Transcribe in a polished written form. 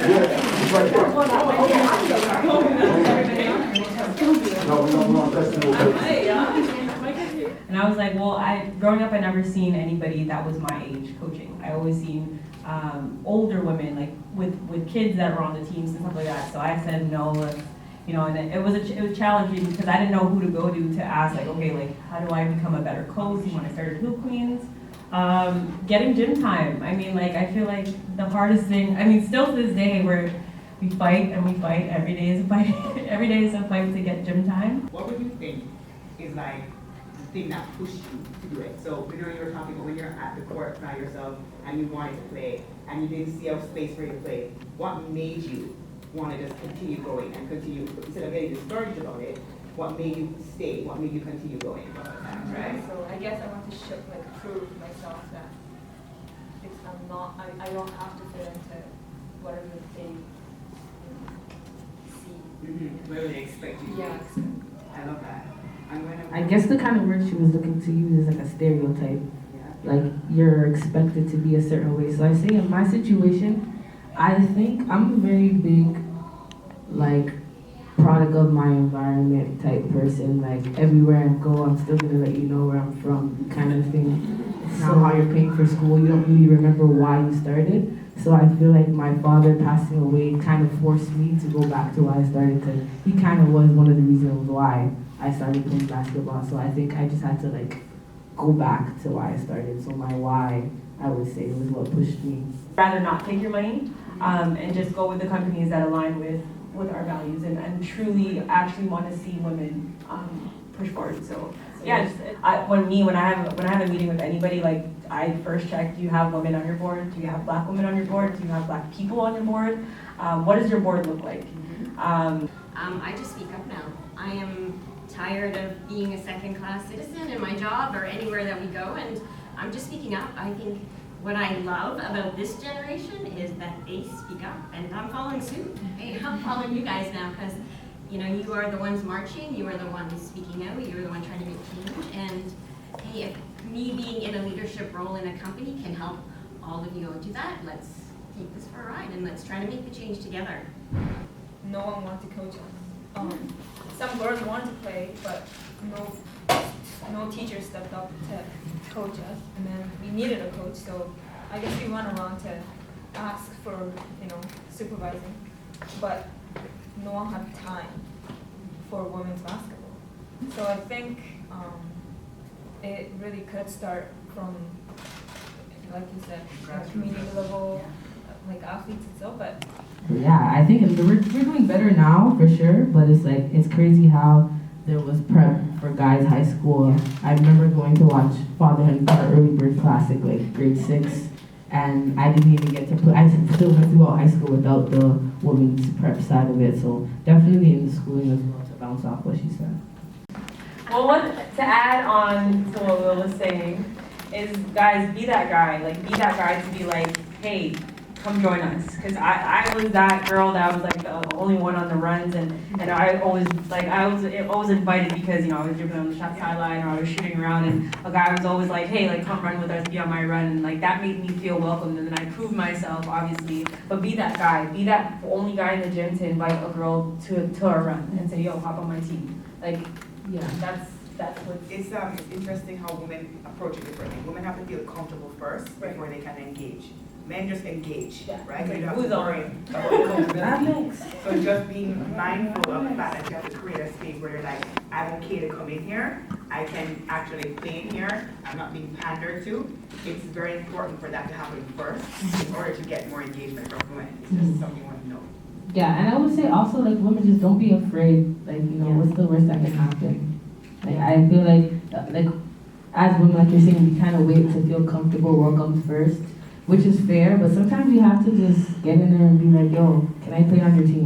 And I was like, well, growing up, I never seen anybody that was my age coaching. I always seen older women, like with kids that were on the teams and stuff like that. So I said no, and it was challenging because I didn't know who to go to ask, like, okay, like, how do I become a better coach when I started Hoop Queens? Getting gym time. I mean, like, I feel like the hardest thing, I mean, still to this day, where we fight and we fight, every day is a fight, every day is a fight to get gym time. What would you think is like the thing that pushed you to do it? So, you were talking about when you're at the court by yourself and you wanted to play and you didn't see a space for you to play. What made you want to just continue going and continue, instead of getting discouraged about it, what made you stay? What made you continue going all the time, right? So I guess I want to prove myself that I don't have to fit into whatever they see. Whatever they expect you to do. Yeah. I love that. I guess the kind of word she was looking to use is like a stereotype. Yeah. Like, you're expected to be a certain way. So I say in my situation, I think I'm a very big, like, product of my environment type person. Like, everywhere I go, I'm still gonna let you know where I'm from, kind of thing. It's not how you're paying for school. You don't really remember why you started. So I feel like my father passing away kind of forced me to go back to why I started, because he kind of was one of the reasons why I started playing basketball. So I think I just had to, like, go back to why I started. So my why, I would say, was what pushed me. Rather not take your money and just go with the companies that align with our values and truly actually want to see women push forward. So yeah, when I have a meeting with anybody, like, I first check, do you have women on your board? Do you have black women on your board? Do you have black people on your board? What does your board look like? I just speak up now. I am tired of being a second-class citizen in my job or anywhere that we go, and I'm just speaking up. I think what I love about this generation is that they speak up, and I'm following suit. Hey, I'm following you guys now, because you are the ones marching, you are the ones speaking out, you're the one trying to make change, and hey, if me being in a leadership role in a company can help all of you go do that, let's take this for a ride, and let's try to make the change together. No one wanted to coach us. Some girls wanted to play, but no teacher stepped up to coach us, and then we needed a coach, so I guess we went around to ask for, supervising, but no one had time for women's basketball. So I think it really could start from, like you said, community level, like athletes itself, but yeah, I think we're doing better now for sure, but it's crazy how there was prep for guys high school. I remember going to watch Fatherhood Early Bird Classic, like grade 6, and I didn't even get to play. I still went through high school without the women's prep side of it, so definitely in the schooling as well, to bounce off what she said. Well, to add on to what Will was saying is, guys, be that guy. Like, be that guy to be like, hey, come join us. Because I was that girl that was like the only one on the runs, and I was always invited because I was dribbling on the shot sideline or I was shooting around, and a guy was always like, hey, like, come run with us, be on my run, and like that made me feel welcomed, and then I proved myself, obviously. But be that guy, be that only guy in the gym to invite a girl to a run and say, yo, hop on my team. Like, yeah, that's what It's interesting how women approach it differently. Women have to feel comfortable first before they can engage. Men just engage, right? So you don't have to worry about comfortability. So just being mindful of the fact that you have to create a space where you're like, I'm okay to come in here. I can actually play in here. I'm not being pandered to. It's very important for that to happen first in order to get more engagement from women. It's just something you want to know. Yeah, and I would say also, like, women, just don't be afraid. Like, what's the worst that can happen? Like, I feel like as women, like you're saying, we kind of wait to feel comfortable, welcomed first, which is fair, but sometimes you have to just get in there and be like, yo, can I play on your team?